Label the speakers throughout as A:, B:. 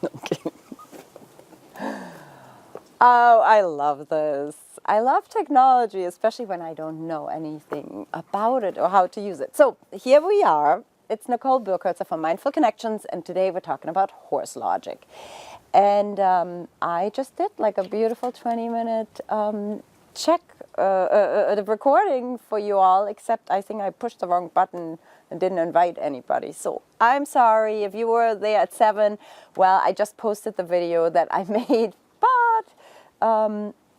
A: Okay. Oh, I love this. I love technology, especially when I don't know anything about it or how to use it. So here we are. It's Nicole Birkholzer from Mindful Connections, and today we're talking about horse logic. And I just did like a beautiful 20-minute check, the recording for you all, except I think I pushed the wrong button and didn't invite anybody. So I'm sorry if you were there at 7. Well, I just posted the video that I made, but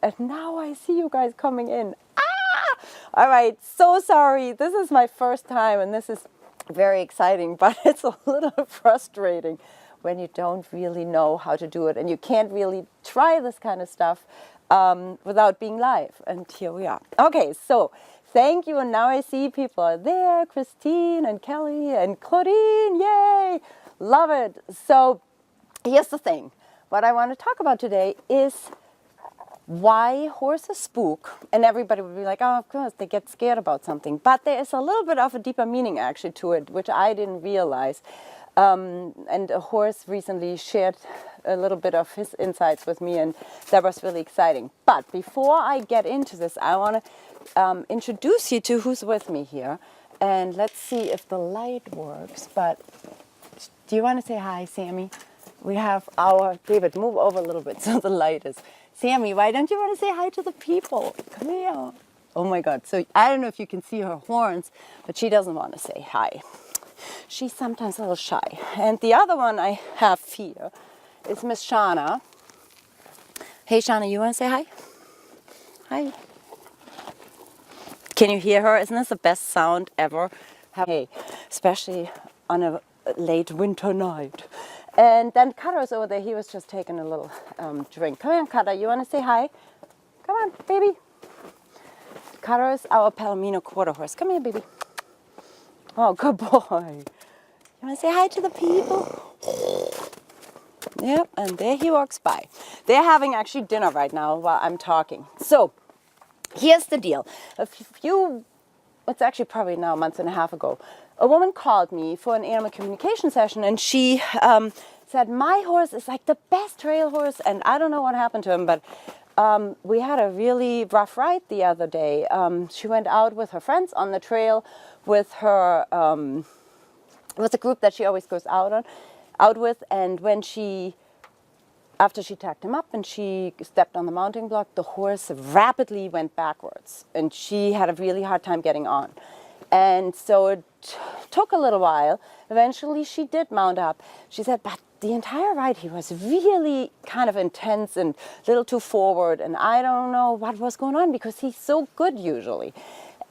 A: and now I see you guys coming in. Ah! All right, so sorry. This is my first time, and this is very exciting, but it's a little frustrating when you don't really know how to do it, and you can't really try this kind of stuff without being live. And here we are. Okay, so thank you, and now I see people are there. Christine and Kelly and Claudine, yay! Love it. So here's the thing. What I want to talk about today is why horses spook, and everybody would be like, oh, of course, they get scared about something. But there is a little bit of a deeper meaning actually to it, which I didn't realize. And a horse recently shared a little bit of his insights with me, and that was really exciting. But before I get into this, I want to introduce you to who's with me here. And let's see if the light works. But do you want to say hi, Sammy? We have our, David, move over a little bit so the light is. Sammy, why don't you want to say hi to the people? Come here. Oh my God. So I don't know if you can see her horns, but she doesn't want to say hi. She's sometimes a little shy. And the other one I have here is Miss Shauna. Hey, Shauna, you want to say hi? Hi. Can you hear her? Isn't this the best sound ever? Hey, especially on a late winter night. And then Cutter's over there. He was just taking a little drink. Come here, Cutter. You want to say hi? Come on, baby. Cutter is our Palomino quarter horse. Come here, baby. Oh, good boy. You want to say hi to the people? Yep, and there he walks by. They're having actually dinner right now while I'm talking. So here's the deal. It's actually probably now a month and a half ago, a woman called me for an animal communication session, and she said, my horse is like the best trail horse, and I don't know what happened to him, but we had a really rough ride the other day. She went out with her friends on the trail with her, with a group that she always goes out with, and after she tacked him up and she stepped on the mounting block, the horse rapidly went backwards, and she had a really hard time getting on. And so it took a little while. Eventually she did mount up. She said, but the entire ride he was really kind of intense and a little too forward, and I don't know what was going on because he's so good usually.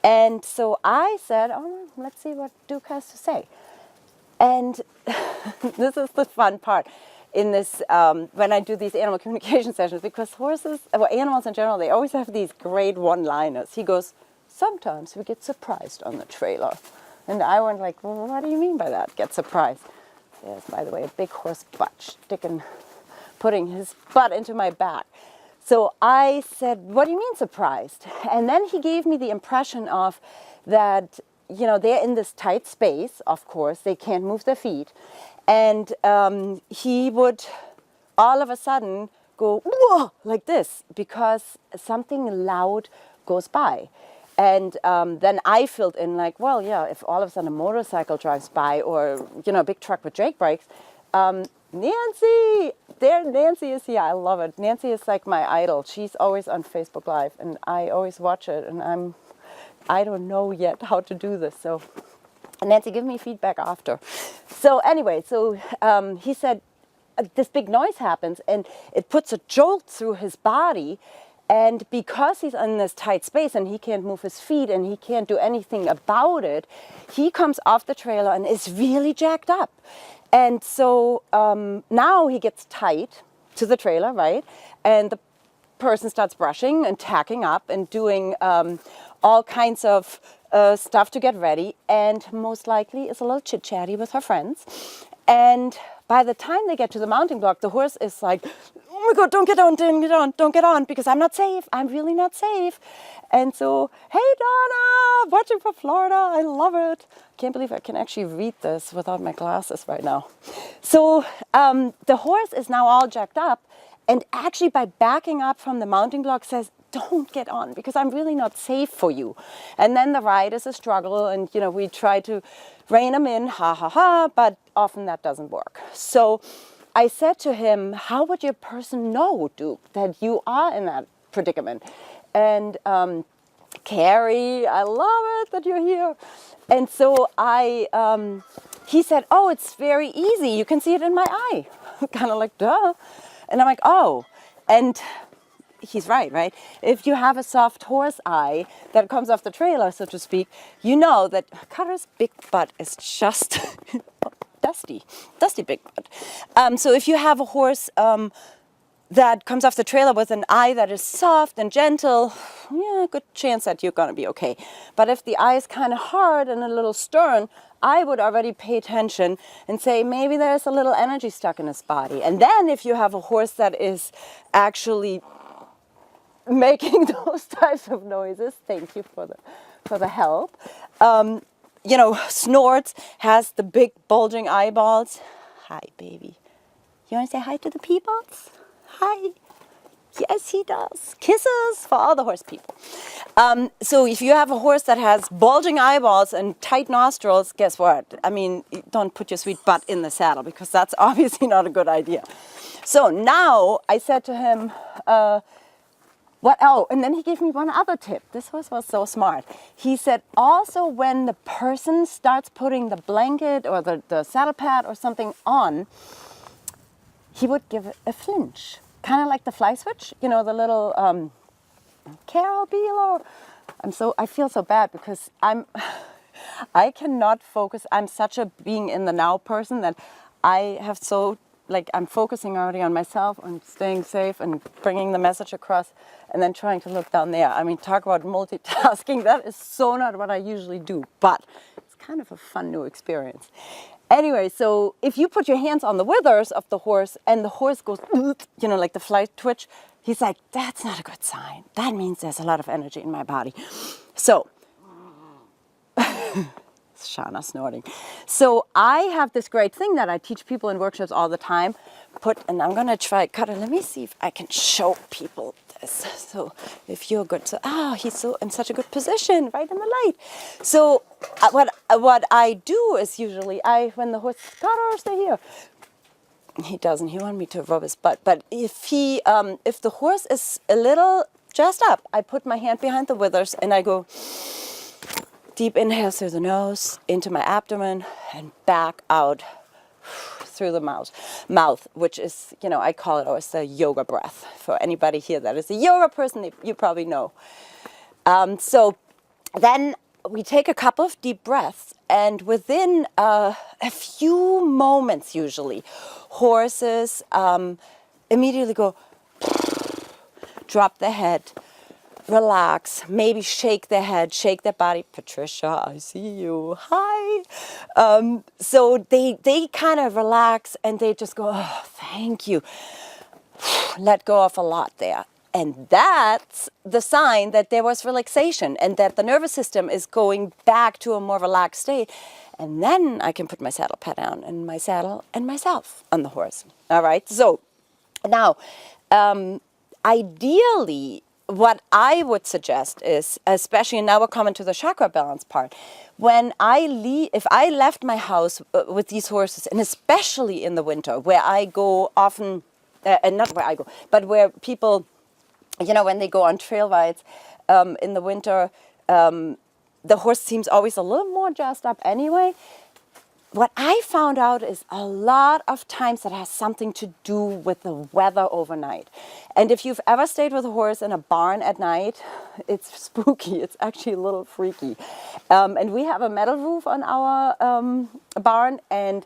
A: And so I said, oh, let's see what Duke has to say. And this is the fun part in this, when I do these animal communication sessions, because horses, or animals in general, they always have these great one-liners. He goes, sometimes we get surprised on the trailer. And I went like, well, what do you mean by that, get surprised? There's, by the way, a big horse butt putting his butt into my back. So I said, what do you mean surprised? And then he gave me the impression of that, you know, they're in this tight space, of course, they can't move their feet. And he would all of a sudden go, whoa, like this, because something loud goes by. And then I filled in like, well, yeah, if all of a sudden a motorcycle drives by, or, you know, a big truck with Drake brakes, Nancy, Nancy is here. I love it. Nancy is like my idol. She's always on Facebook Live, and I always watch it, and I don't know yet how to do this. So Nancy, give me feedback after. So anyway, so he said this big noise happens, and it puts a jolt through his body. And because he's in this tight space and he can't move his feet and he can't do anything about it, he comes off the trailer and is really jacked up. And so now he gets tight to the trailer, right? And the person starts brushing and tacking up and doing all kinds of stuff to get ready. And most likely is a little chit-chatty with her friends. And by the time they get to the mounting block, the horse is like, oh my God, don't get on, don't get on, because I'm not safe. I'm really not safe. And so, hey Donna, watching from Florida. I love it. Can't believe I can actually read this without my glasses right now. So the horse is now all jacked up, and actually by backing up from the mounting block says, don't get on because I'm really not safe for you. And then the ride is a struggle, and we try to rein him in, ha ha ha, but often that doesn't work. So I said to him, how would your person know, Duke, that you are in that predicament? And Carrie, I love it that you're here. And so he said, oh, it's very easy. You can see it in my eye. Kind of like, duh. And I'm like, oh. And he's right? If you have a soft horse eye that comes off the trailer, so to speak, you know that Cutter's big butt is just dusty big butt. So if you have a horse that comes off the trailer with an eye that is soft and gentle, yeah, good chance that you're going to be okay. But if the eye is kind of hard and a little stern, I would already pay attention and say maybe there's a little energy stuck in his body. And then if you have a horse that is actually making those types of noises, thank you for the help, snorts, has the big bulging eyeballs. Hi, baby. You want to say hi to the peoples? Hi. Yes, he does. Kisses for all the horse people. So if you have a horse that has bulging eyeballs and tight nostrils, guess what? I mean, don't put your sweet butt in the saddle because that's obviously not a good idea. So now I said to him, and then he gave me one other tip. This horse was so smart. He said also when the person starts putting the blanket or the saddle pad or something on, he would give it a flinch. Kind of like the fly switch, the little Carol Beeler. I feel so bad because I cannot focus. I'm such a being in the now person that I have I'm focusing already on myself and staying safe and bringing the message across and then trying to look down there. I mean, talk about multitasking. That is so not what I usually do, but it's kind of a fun new experience. Anyway, so if you put your hands on the withers of the horse and the horse goes, like the fly twitch, he's like, that's not a good sign. That means there's a lot of energy in my body. So, Shana snorting. So I have this great thing that I teach people in workshops all the time. And I'm going to try, Cutter, let me see if I can show people this. So if you're good, he's so in such a good position, right in the light. So what I do is usually, when the horse, Cutter, stay here. He doesn't, he wanted me to rub his butt. But if the horse is a little just up, I put my hand behind the withers and I go, deep inhale through the nose, into my abdomen, and back out through the mouth, which is, I call it always the yoga breath. For anybody here that is a yoga person, you probably know. So then we take a couple of deep breaths, and within a few moments usually, horses immediately go, drop their head, relax, maybe shake their head, shake their body. Patricia, I see you. Hi. So they kind of relax and they just go, oh, thank you. Let go of a lot there. And that's the sign that there was relaxation and that the nervous system is going back to a more relaxed state. And then I can put my saddle pad down and my saddle and myself on the horse. All right. So now, ideally, what I would suggest is, especially now we're coming to the chakra balance part, if I left my house with these horses, and especially in the winter, where I go often, and not where I go, but where people, when they go on trail rides in the winter, the horse seems always a little more jazzed up anyway. What I found out is a lot of times that has something to do with the weather overnight. And if you've ever stayed with a horse in a barn at night, it's spooky. It's actually a little freaky. And we have a metal roof on our barn, and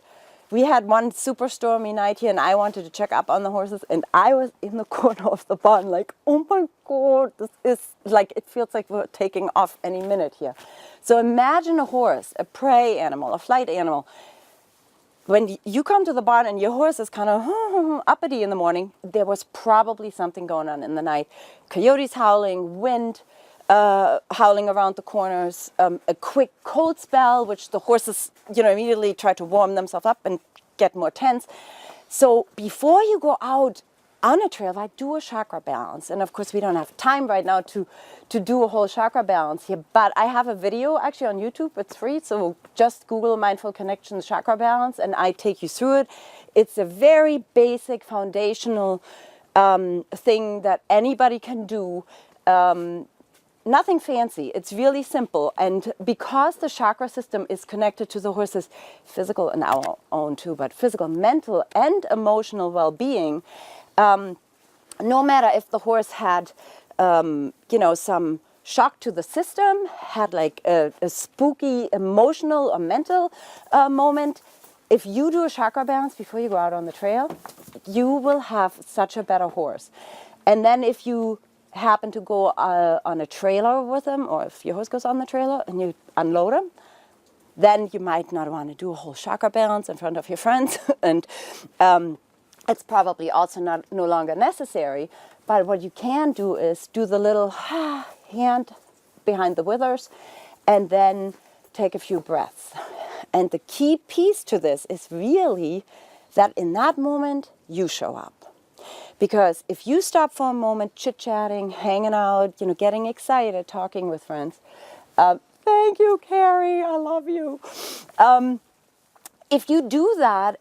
A: we had one super stormy night here, and I wanted to check up on the horses, and I was in the corner of the barn like, oh my God, this is like, it feels like we're taking off any minute here. So imagine a horse, a prey animal, a flight animal. When you come to the barn and your horse is kind of uppity in the morning, there was probably something going on in the night. Coyotes howling, wind, howling around the corners, a quick cold spell, which the horses, immediately try to warm themselves up and get more tense. So before you go out on a trail, I do a chakra balance. And of course, we don't have time right now to do a whole chakra balance here, but I have a video actually on YouTube. It's free, so just Google Mindful Connections Chakra Balance, and I take you through it. It's a very basic foundational thing that anybody can do. Nothing fancy, it's really simple. And because the chakra system is connected to the horse's physical and our own too, but physical, mental, and emotional well-being, no matter if the horse had, some shock to the system, had like a spooky emotional or mental moment, if you do a chakra balance before you go out on the trail, you will have such a better horse. And then if you happen to go on a trailer with him, or if your horse goes on the trailer and you unload him, then you might not want to do a whole chakra balance in front of your friends. And it's probably also no longer necessary. But what you can do is do the little hand behind the withers and then take a few breaths. And the key piece to this is really that in that moment you show up. Because if you stop for a moment, chit-chatting, hanging out, getting excited, talking with friends, thank you, Carrie, I love you. If you do that,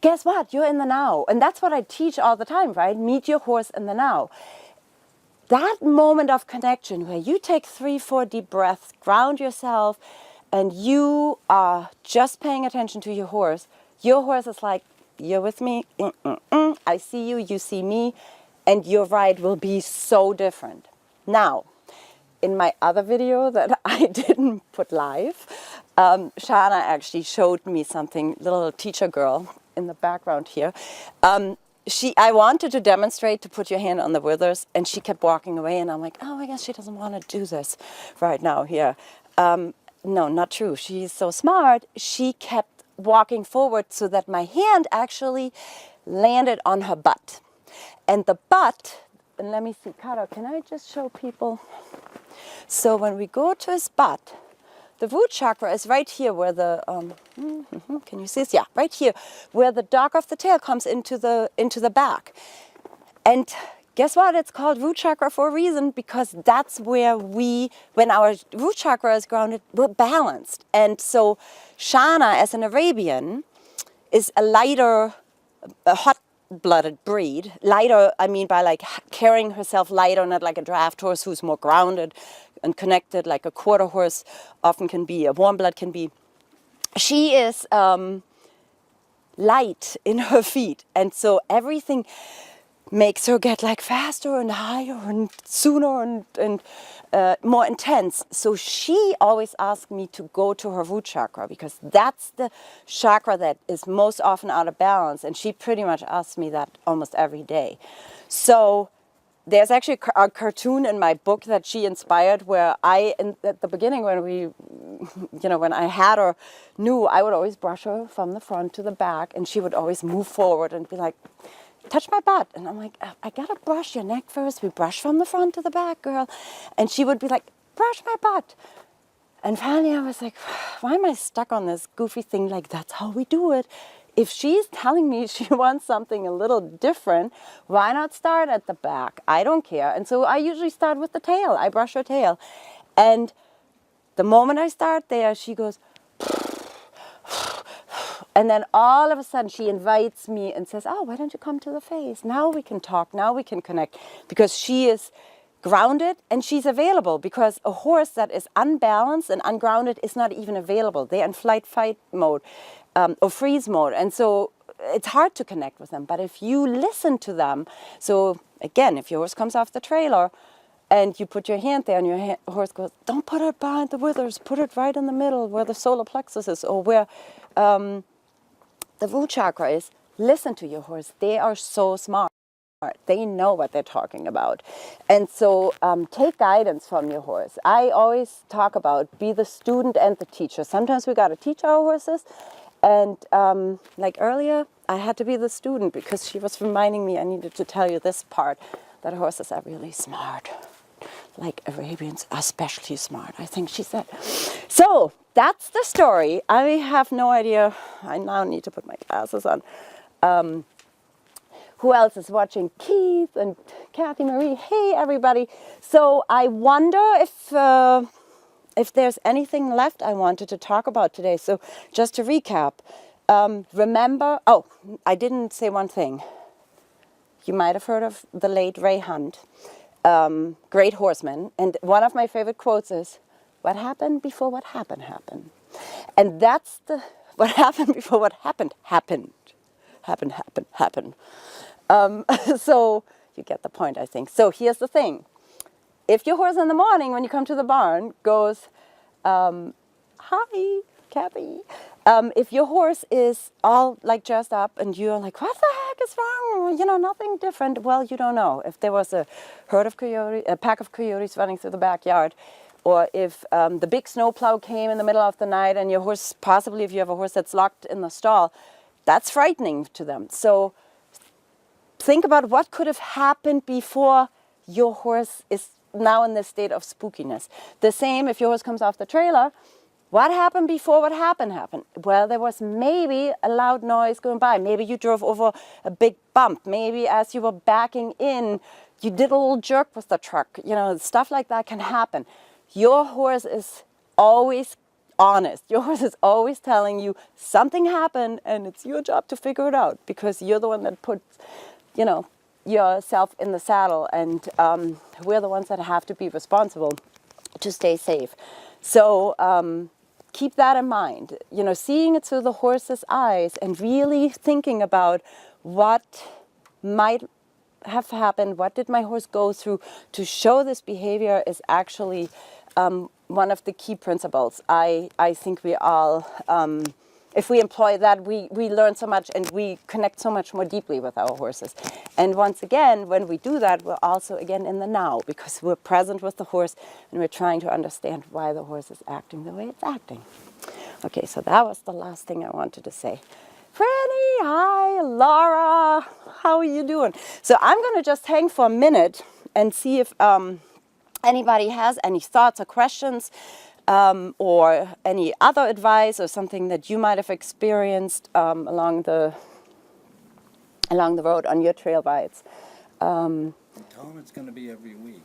A: guess what? You're in the now. And that's what I teach all the time, right? Meet your horse in the now. That moment of connection where you take 3-4 deep breaths, ground yourself, and you are just paying attention to your horse is like, you're with me, I see you, you see me, and your ride will be so different. Now, in my other video that I didn't put live, Shana actually showed me something, little teacher girl in the background here. I wanted to demonstrate to put your hand on the withers, and she kept walking away, and I'm like, oh, I guess she doesn't want to do this right now here. No, not true. She's so smart. She kept walking forward so that my hand actually landed on her butt. And the butt, and let me see, Kara, can I just show people? So when we go to his butt, the root chakra is right here where the, can you see this? Yeah, right here, where the dock of the tail comes into the back. And guess what? It's called root chakra for a reason, because that's where when our root chakra is grounded, we're balanced. And so Shana, as an Arabian, is a lighter, a hot-blooded breed. Lighter, I mean by like carrying herself lighter, not like a draft horse who's more grounded and connected, like a quarter horse often can be, a warm blood can be. She is light in her feet, and so everything makes her get like faster and higher and sooner and more intense. So she always asks me to go to her root chakra, because that's the chakra that is most often out of balance, and she pretty much asks me that almost every day. So there's actually a cartoon in my book that she inspired, where at the beginning when I had her new, I would always brush her from the front to the back, and she would always move forward and be like, touch my butt. And I'm like, I gotta brush your neck first. We brush from the front to the back, girl. And she would be like, brush my butt. And finally I was like, why am I stuck on this goofy thing? Like, that's how we do it. If she's telling me she wants something a little different, why not start at the back? I don't care. And so I usually start with the tail. I brush her tail. And the moment I start there, she goes, and then all of a sudden she invites me and says, oh, why don't you come to the face? Now we can talk, now we can connect. Because she is grounded and she's available. Because a horse that is unbalanced and ungrounded is not even available. They're in fight mode or freeze mode. And so it's hard to connect with them. But if you listen to them, so again, if your horse comes off the trailer and you put your hand there and your horse goes, don't put it behind the withers, put it right in the middle where the solar plexus is, or where the root chakra is, listen to your horse. They are so smart. They know what they're talking about. And so take guidance from your horse. I always talk about be the student and the teacher. Sometimes we got to teach our horses. And like earlier, I had to be the student because she was reminding me I needed to tell you this part, that horses are really smart. like Arabians are especially smart, I think she said. So that's the story. I have no idea. I now need to put my glasses on. Who else is watching? Keith and Kathy Marie. Hey, everybody. So I wonder if there's anything left I wanted to talk about today. So just to recap, remember, oh, I didn't say one thing. You might have heard of the late Ray Hunt, great horseman. And one of my favorite quotes is, what happened before what happened happened. And that's what happened before what happened happened. Happened. So you get the point, I think. So here's the thing. If your horse in the morning when you come to the barn goes, hi, Kathy. If your horse is all like dressed up and you're like, what the heck is wrong? You know, nothing different. Well, you don't know. If there was a pack of coyotes running through the backyard, or if the big snowplow came in the middle of the night and your horse, possibly if you have a horse that's locked in the stall, that's frightening to them. So think about what could have happened before your horse is now in this state of spookiness. The same if your horse comes off the trailer. What happened before what happened? Well, there was maybe a loud noise going by. Maybe you drove over a big bump. Maybe as you were backing in, you did a little jerk with the truck. You know, stuff like that can happen. Your horse is always honest. Your horse is always telling you something happened and it's your job to figure it out because you're the one that puts, you know, yourself in the saddle, and we're the ones that have to be responsible to stay safe. So keep that in mind, you know, seeing it through the horse's eyes and really thinking about what might have happened, what did my horse go through to show this behavior is actually one of the key principles. I think we all, if we employ that, we learn so much and we connect so much more deeply with our horses. And once again, when we do that, we're also again in the now because we're present with the horse and we're trying to understand why the horse is acting the way it's acting. Okay, so that was the last thing I wanted to say. Franny, hi, Laura, how are you doing? So I'm going to just hang for a minute and see if anybody has any thoughts or questions. Or any other advice or something that you might have experienced along the road on your trail rides.
B: Tell them it's going to be every week.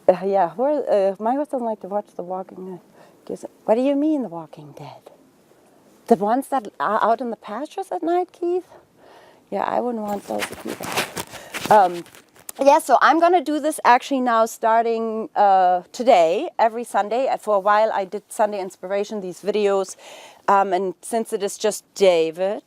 A: Yeah, my horse doesn't like to watch The Walking Dead. What do you mean, The Walking Dead? The ones that are out in the pastures at night, Keith? Yeah, I wouldn't want those either. Yeah, so I'm going to do this actually now starting today, every Sunday. For a while I did Sunday Inspiration, these videos. And since it is just David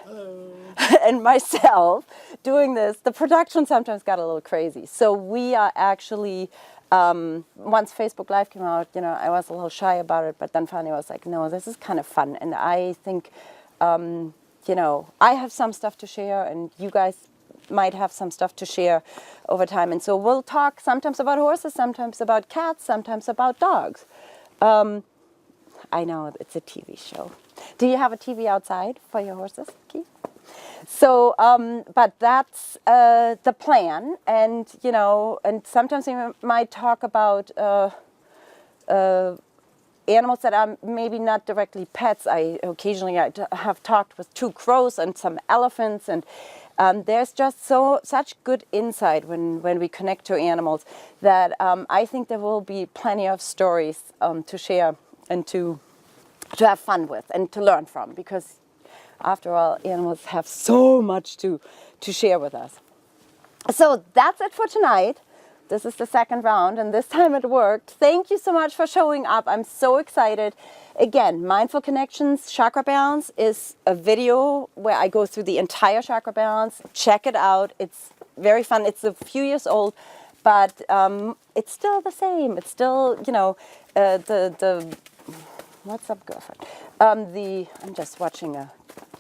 A: and myself doing this, the production sometimes got a little crazy. So we are actually, once Facebook Live came out, you know, I was a little shy about it. But then finally I was like, no, this is kind of fun. And I think, you know, I have some stuff to share and you guys might have some stuff to share over time. And so we'll talk sometimes about horses, sometimes about cats, sometimes about dogs. I know it's a TV show. Do you have a TV outside for your horses, Keith? So, but that's the plan. And, you know, and sometimes we might talk about animals that are maybe not directly pets. I have talked with 2 crows and some elephants, and there's just such good insight when we connect to animals that I think there will be plenty of stories to share and to have fun with and to learn from, because after all, animals have so much to share with us. So that's it for tonight. This is the second round, and this time it worked. Thank you so much for showing up. I'm so excited. Again, Mindful Connections Chakra Balance is a video where I go through the entire Chakra Balance. Check it out. It's very fun. It's a few years old, but it's still the same. It's still, you know, what's up, girlfriend? I'm just watching a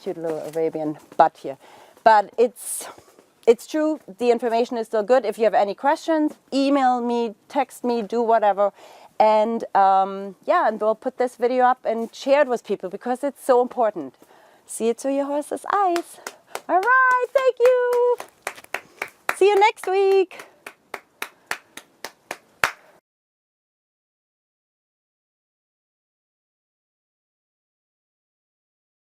A: cute little Arabian butt here, but it's true, the information is still good. If you have any questions, email me, text me, do whatever. And yeah, and we'll put this video up and share it with people because it's so important. See it through your horse's eyes. All right, thank you. See you next week.